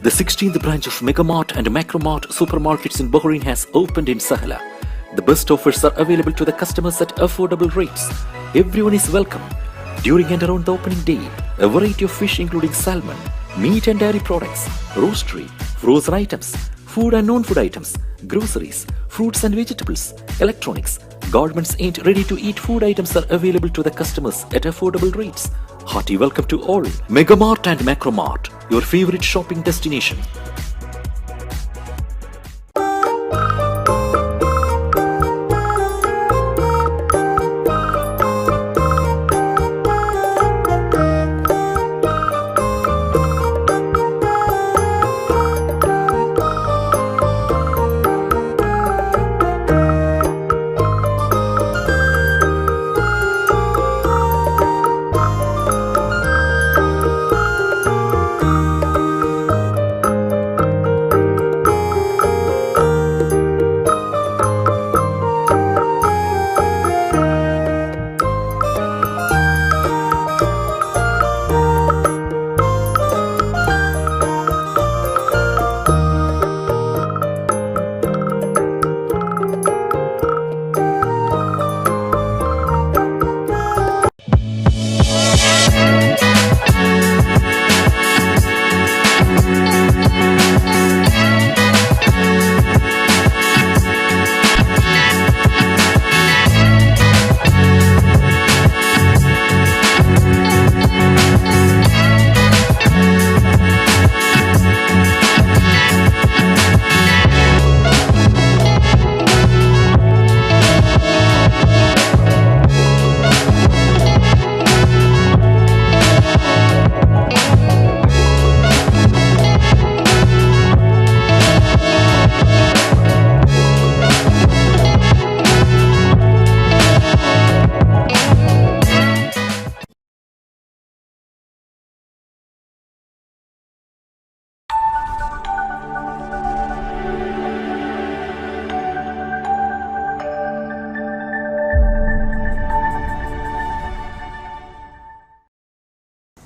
The 16th branch of Megamart and Macromart supermarkets in Bahrain has opened in Sahala. The best offers are available to the customers at affordable rates. Everyone is welcome. During and around the opening day, a variety of fish including salmon, meat and dairy products, roastery, frozen items, food and non-food items, groceries, fruits and vegetables, electronics, garments and ready-to-eat food items are available to the customers at affordable rates. Hearty welcome to all. Megamart and Macromart, your favorite shopping destination.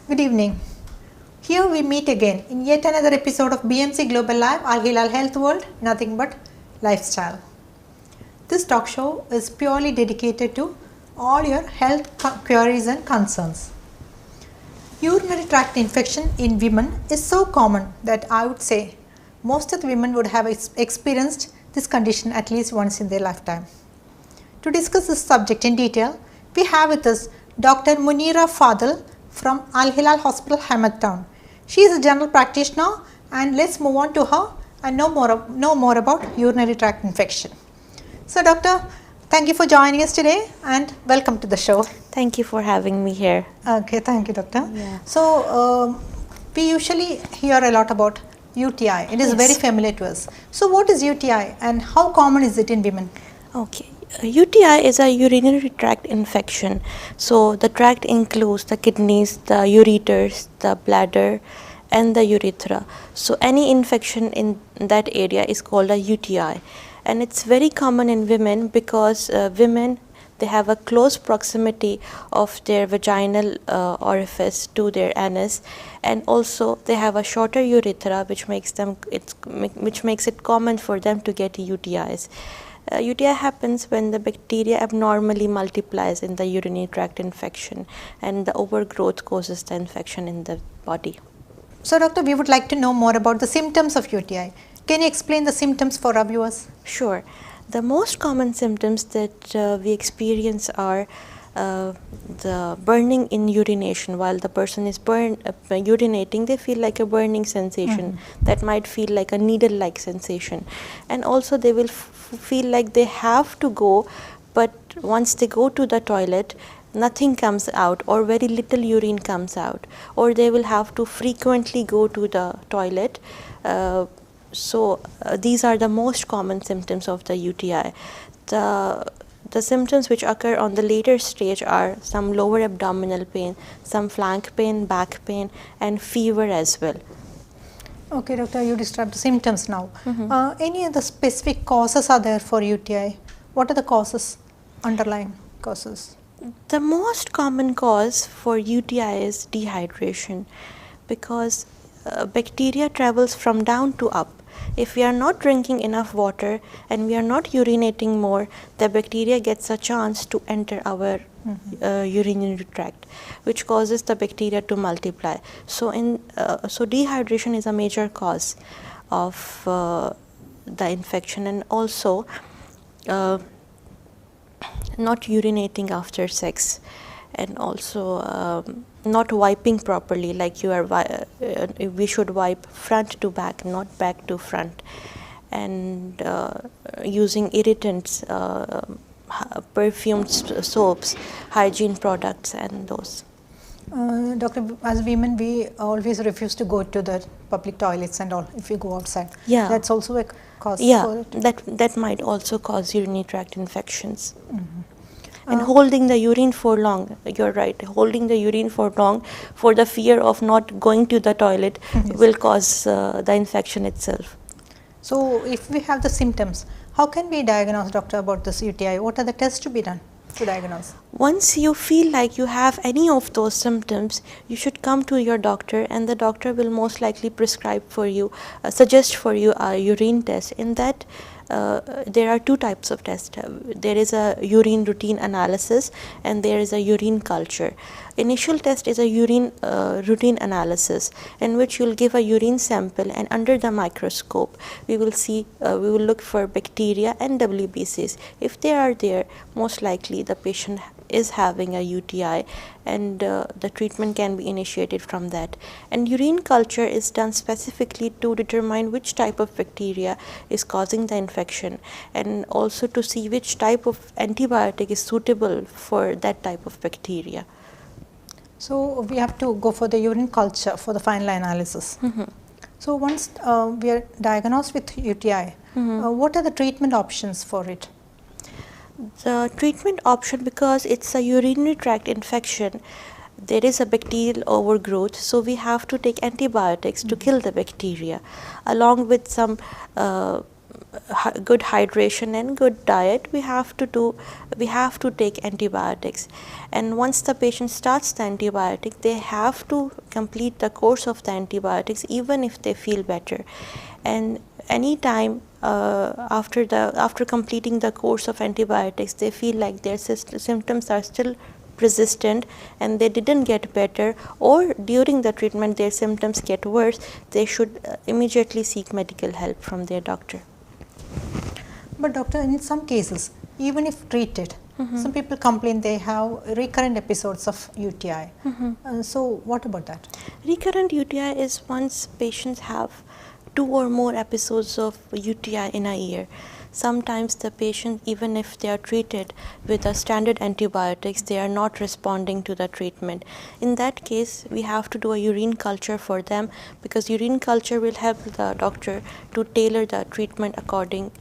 Good evening. Here we meet again in yet another episode of BMC Global Live, Al Hilal Health World, nothing but lifestyle. This talk show is purely dedicated to all your health queries and concerns. Urinary tract infection in women is so common that I would say most of the women would have experienced this condition at least once in their lifetime. To discuss this subject in detail, we have with us Dr. Munira Fadil from Al Hilal Hospital, Hamad. She is a general practitioner, and let's move on to her and know more about urinary tract infection. So doctor, thank you for joining us today and welcome to the show. Thank you for having me here. Okay, thank you doctor. Yeah. So we usually hear a lot about UTI. It is Yes. very familiar to us. So what is UTI and how common is it in women? Okay. UTI is a urinary tract infection. So the tract includes the kidneys, the ureters, the bladder and the urethra. So any infection in that area is called a UTI. And it's very common in women because women, they have a close proximity of their vaginal orifice to their anus, and also they have a shorter urethra, which makes it common for them to get UTIs. UTI happens when the bacteria abnormally multiplies in the urinary tract infection, and the overgrowth causes the infection in the body. So doctor, we would like to know more about the symptoms of UTI. Can you explain the symptoms for our viewers? Sure. The most common symptoms that we experience are the burning in urination. While the person is urinating, they feel like a burning sensation that might feel like a needle-like sensation, and also they will feel like they have to go, but once they go to the toilet, nothing comes out or very little urine comes out, or they will have to frequently go to the toilet. So these are the most common symptoms of the UTI. The symptoms which occur on the later stage are some lower abdominal pain, some flank pain, back pain, and fever as well. Okay, doctor, you described the symptoms now. Any other specific causes are there for UTI? What are the causes, underlying causes? The most common cause for UTI is dehydration, because bacteria travels from down to up. If we are not drinking enough water and we are not urinating more, the bacteria gets a chance to enter our urinary tract, which causes the bacteria to multiply. So dehydration is a major cause of the infection, and also not urinating after sex, and also not wiping properly, like we should wipe front to back, not back to front, and using irritants, perfumed soaps, hygiene products, and those. Doctor, as women, we always refuse to go to the public toilets and all if we go outside. Yeah. That's also a cause for it. That might also cause urinary tract infections. And holding the urine for long, you're right, holding the urine for long for the fear of not going to the toilet will cause the infection itself. So, if we have the symptoms, how can we diagnose, doctor, about this UTI? What are the tests to be done to diagnose? Once you feel like you have any of those symptoms, you should come to your doctor, and the doctor will most likely prescribe for you, suggest for you a urine test. In that, there are two types of tests. There is a urine routine analysis and there is a urine culture. Initial test is a urine routine analysis, in which you'll give a urine sample, and under the microscope we will look for bacteria and WBCs. If they are there, most likely the patient is having a UTI, and the treatment can be initiated from that. And urine culture is done specifically to determine which type of bacteria is causing the infection, and also to see which type of antibiotic is suitable for that type of bacteria. So, we have to go for the urine culture for the final analysis. So, once we are diagnosed with UTI, what are the treatment options for it? The treatment option, because it's a urinary tract infection, there is a bacterial overgrowth, so we have to take antibiotics to kill the bacteria, along with some good hydration and good diet. We have to take antibiotics, and once the patient starts the antibiotic, they have to complete the course of the antibiotics even if they feel better. And any time after completing the course of antibiotics, they feel like their symptoms are still persistent and they didn't get better, or during the treatment their symptoms get worse, they should immediately seek medical help from their doctor. But doctor, in some cases, even if treated, some people complain they have recurrent episodes of UTI. So what about that? Recurrent UTI is once patients have 2 or more episodes of UTI in a year. Sometimes the patient, even if they are treated with the standard antibiotics, they are not responding to the treatment. In that case, we have to do a urine culture for them, because urine culture will help the doctor to tailor the treatment according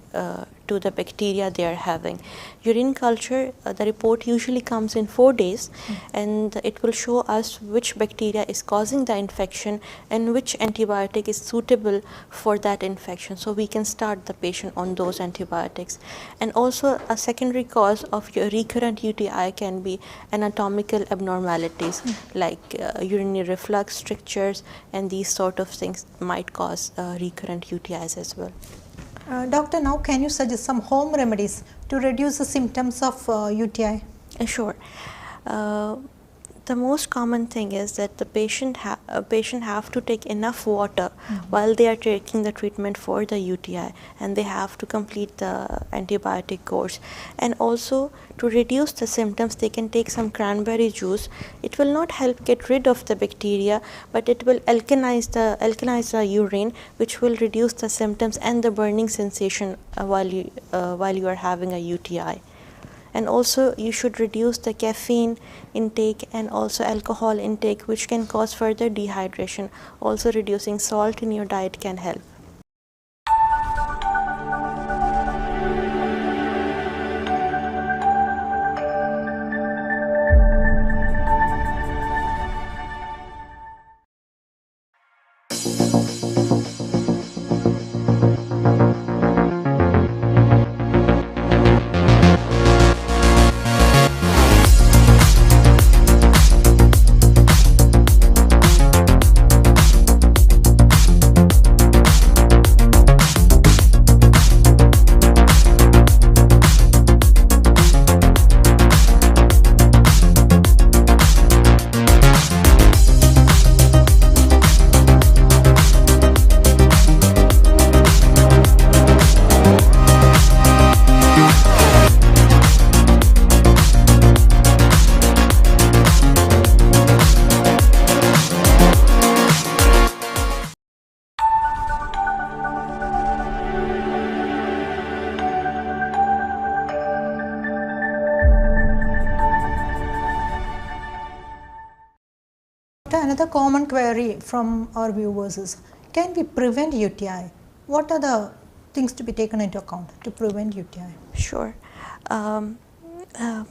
to the bacteria they are having. Urine culture, the report usually comes in 4 days, and it will show us which bacteria is causing the infection and which antibiotic is suitable for that infection, so we can start the patient on those antibiotics. And also, a secondary cause of your recurrent UTI can be anatomical abnormalities, like urinary reflux, strictures, and these sort of things might cause recurrent UTIs as well. Doctor, now can you suggest some home remedies to reduce the symptoms of UTI? Sure. The most common thing is that the patient have to take enough water while they are taking the treatment for the UTI, and they have to complete the antibiotic course. And also, to reduce the symptoms, they can take some cranberry juice. It will not help get rid of the bacteria, but it will alkalize the urine, which will reduce the symptoms and the burning sensation while you are having a UTI. And also, you should reduce the caffeine intake and also alcohol intake, which can cause further dehydration. Also, reducing salt in your diet can help. Doctor, another common query from our viewers is, can we prevent UTI? What are the things to be taken into account to prevent UTI? Sure. Um, uh,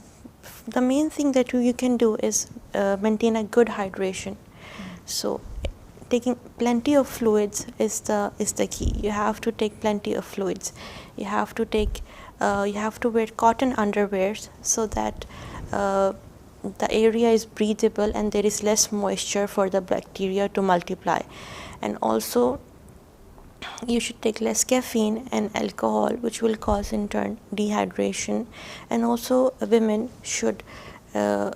the main thing that you can do is maintain a good hydration. So taking plenty of fluids is the key. You have to take plenty of fluids. You have to wear cotton underwears so that the area is breathable and there is less moisture for the bacteria to multiply. And also you should take less caffeine and alcohol, which will cause in turn dehydration. And also women should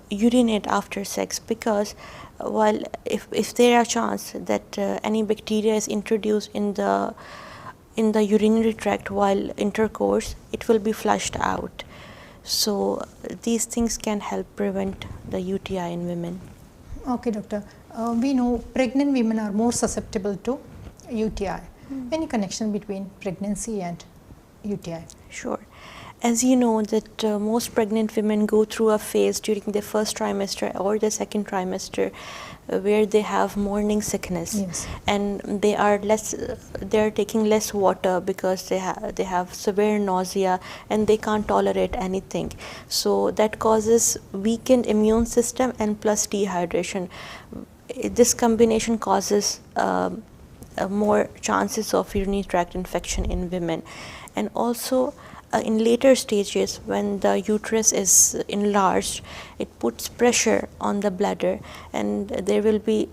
urinate after sex, because while if there are chance that any bacteria is introduced in the urinary tract while intercourse, it will be flushed out. So these things can help prevent the UTI in women. Okay, doctor. We know pregnant women are more susceptible to UTI. Any connection between pregnancy and UTI? Sure. As you know that most pregnant women go through a phase during their first trimester or the second trimester where they have morning sickness. Yes. And they are taking less water because they have severe nausea and they can't tolerate anything. So that causes weakened immune system and plus dehydration. This combination causes more chances of urinary tract infection in women. And also in later stages, when the uterus is enlarged, it puts pressure on the bladder and there will be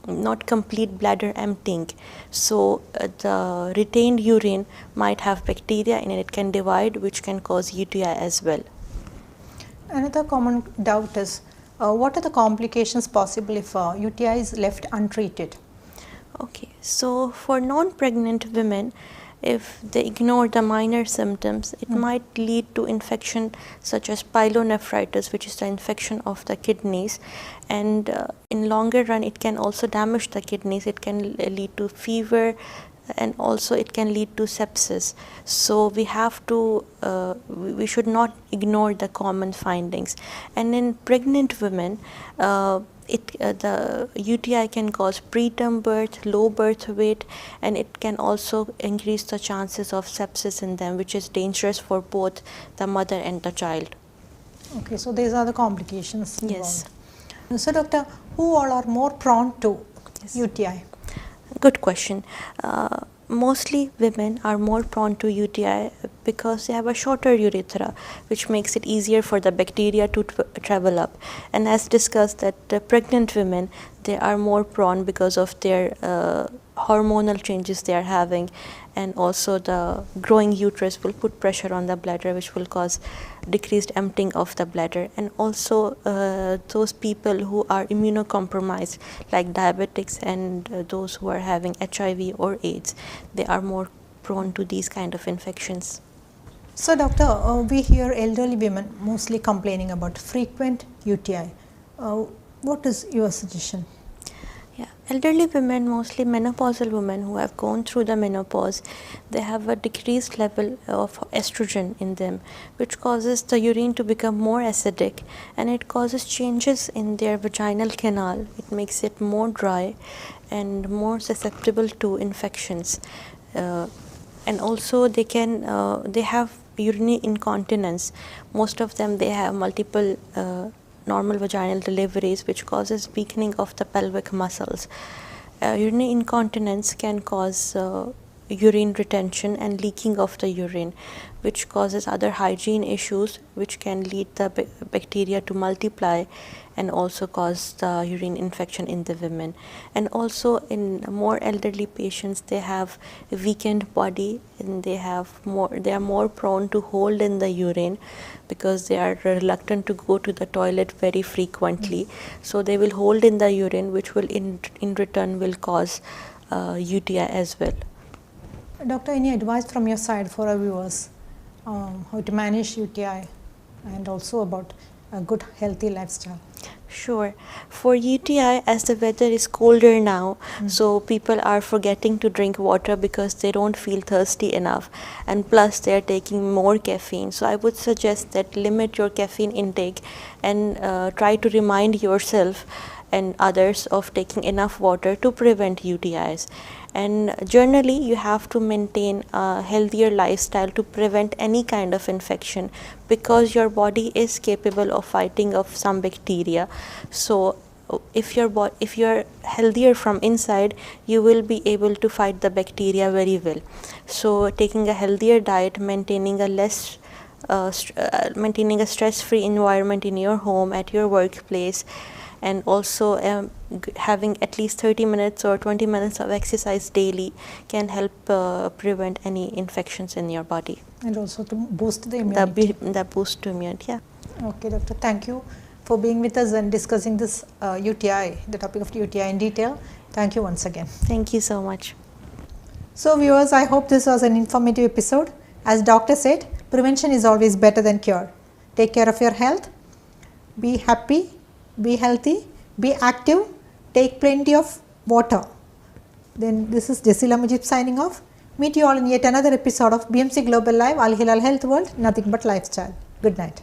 not complete bladder emptying. So the retained urine might have bacteria and it can divide, which can cause UTI as well. Another common doubt is, what are the complications possible if UTI is left untreated? Okay, so for non-pregnant women, if they ignore the minor symptoms, it might lead to infection such as pyelonephritis, which is the infection of the kidneys, and in longer run it can also damage the kidneys. It can lead to fever and also it can lead to sepsis. So we have to we should not ignore the common findings. And in pregnant women, the UTI can cause preterm birth, low birth weight, and it can also increase the chances of sepsis in them, which is dangerous for both the mother and the child. Okay, so these are the complications involved. Yes. So doctor, who all are more prone to UTI? Good question. Mostly women are more prone to UTI because they have a shorter urethra, which makes it easier for the bacteria to travel up. And as discussed, that pregnant women, they are more prone because of their hormonal changes they are having, and also the growing uterus will put pressure on the bladder, which will cause decreased emptying of the bladder. And also those people who are immunocompromised, like diabetics and those who are having HIV or AIDS, they are more prone to these kind of infections. So doctor, we hear elderly women mostly complaining about frequent UTI. What is your suggestion? Yeah, elderly women, mostly menopausal women who have gone through the menopause, they have a decreased level of estrogen in them, which causes the urine to become more acidic, and it causes changes in their vaginal canal. It makes it more dry and more susceptible to infections. And also they have urinary incontinence. Most of them, they have multiple normal vaginal deliveries, which causes weakening of the pelvic muscles. Urinary incontinence can cause urine retention and leaking of the urine, which causes other hygiene issues, which can lead the bacteria to multiply and also cause the urine infection in the women. And also in more elderly patients, they have a weakened body and they are more prone to hold in the urine because they are reluctant to go to the toilet very frequently. So they will hold in the urine, which will in return will cause UTI as well. Doctor, any advice from your side for our viewers, how to manage UTI and also about a good healthy lifestyle? Sure. For UTI, as the weather is colder now, so people are forgetting to drink water because they don't feel thirsty enough, and plus they are taking more caffeine. So I would suggest that limit your caffeine intake and try to remind yourself and others of taking enough water to prevent UTIs. And generally, you have to maintain a healthier lifestyle to prevent any kind of infection, because your body is capable of fighting off some bacteria. So if you're healthier from inside, you will be able to fight the bacteria very well. So taking a healthier diet, maintaining a maintaining a stress-free environment in your home, at your workplace, and also having at least 30 minutes or 20 minutes of exercise daily can help prevent any infections in your body. And also to boost the immunity. The boost to immunity, yeah. Okay, doctor, thank you for being with us and discussing this UTI, the topic of UTI in detail. Thank you once again. Thank you so much. So viewers, I hope this was an informative episode. As doctor said, prevention is always better than cure. Take care of your health. Be happy. Be healthy, be active, take plenty of water. Then this is Jasila Mujib signing off. Meet you all in yet another episode of BMC Global Live, Al Hilal Health World, Nothing But Lifestyle. Good night.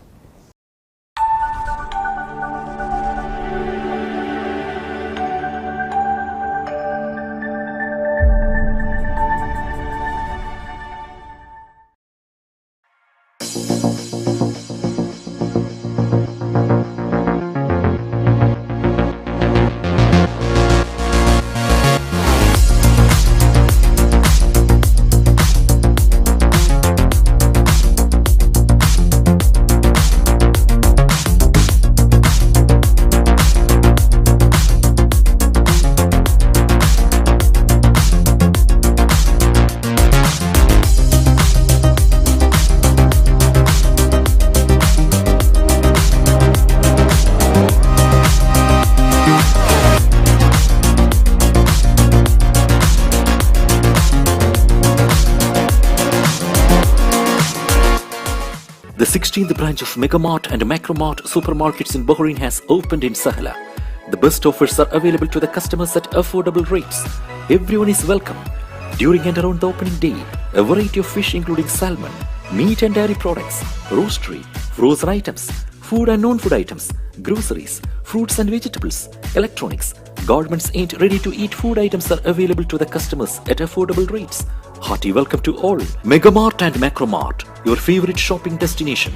The 16th branch of Megamart and Macromart supermarkets in Bahrain has opened in Sahla. The best offers are available to the customers at affordable rates. Everyone is welcome. During and around the opening day, a variety of fish including salmon, meat and dairy products, roastery, frozen items, food and non-food items, groceries, fruits and vegetables, electronics, garments and ready-to-eat food items are available to the customers at affordable rates. Hearty welcome to all. Megamart and Macromart, your favorite shopping destination.